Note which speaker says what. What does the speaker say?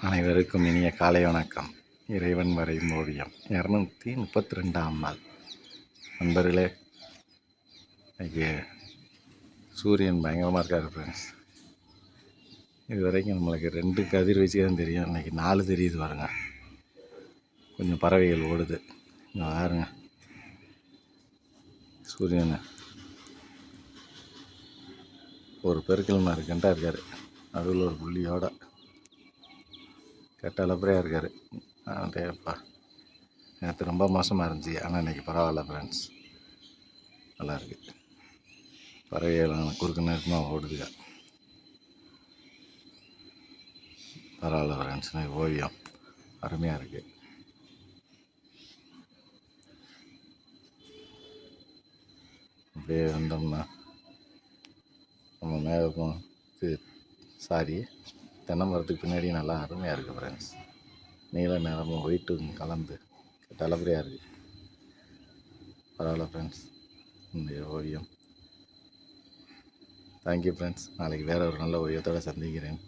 Speaker 1: அனைவருக்கும் இனிய காலை வணக்கம். இறைவன் வரையும் ஓவியம் 232ஆம் நாள். நண்பர்களே, இன்றைக்கி சூரியன் பயங்கரமாக இருக்கார் ஃப்ரெண்ட்ஸ். இது வரைக்கும் நம்மளுக்கு 2 கதிர்வீச்சு தான் தெரியும். இன்றைக்கி 4 தெரியுது பாருங்க. கொஞ்சம் பறவைகள் ஓடுது. இங்கே பாருங்க, சூரியன் ஒரு பெருக்கல் மாதிரி கண்டாக இருக்கார். நடுவில் ஒரு புள்ளியோட கெட்ட அளப்பறையாக இருக்கார். டேப்பா, நேற்று ரொம்ப மோசமாக இருந்துச்சு. ஆனால் இன்றைக்கி பரவாயில்ல ஃப்ரெண்ட்ஸ், நல்லா இருக்குது. பறவைகள் குறுக்கு நேரமாக ஓடுதுங்க. பரவாயில்ல ஃப்ரெண்ட்ஸ், எனக்கு ஓவியம் அருமையாக இருக்குது. அப்படியே வந்தோம்னா நம்ம மேகம் தென்னை மரத்துக்கு பின்னாடி நல்லா அருமையாக இருக்குது ஃப்ரெண்ட்ஸ். நீல நிறமும் ஒயிட்டும் கலந்து தலைமுறையாக இருக்குது. பரவாயில்ல ஃப்ரெண்ட்ஸ், இந்த ஓவியம். Thank you friends. நாளைக்கு வேறு ஒரு நல்ல ஓவியத்தோடு சந்திக்கிறேன்.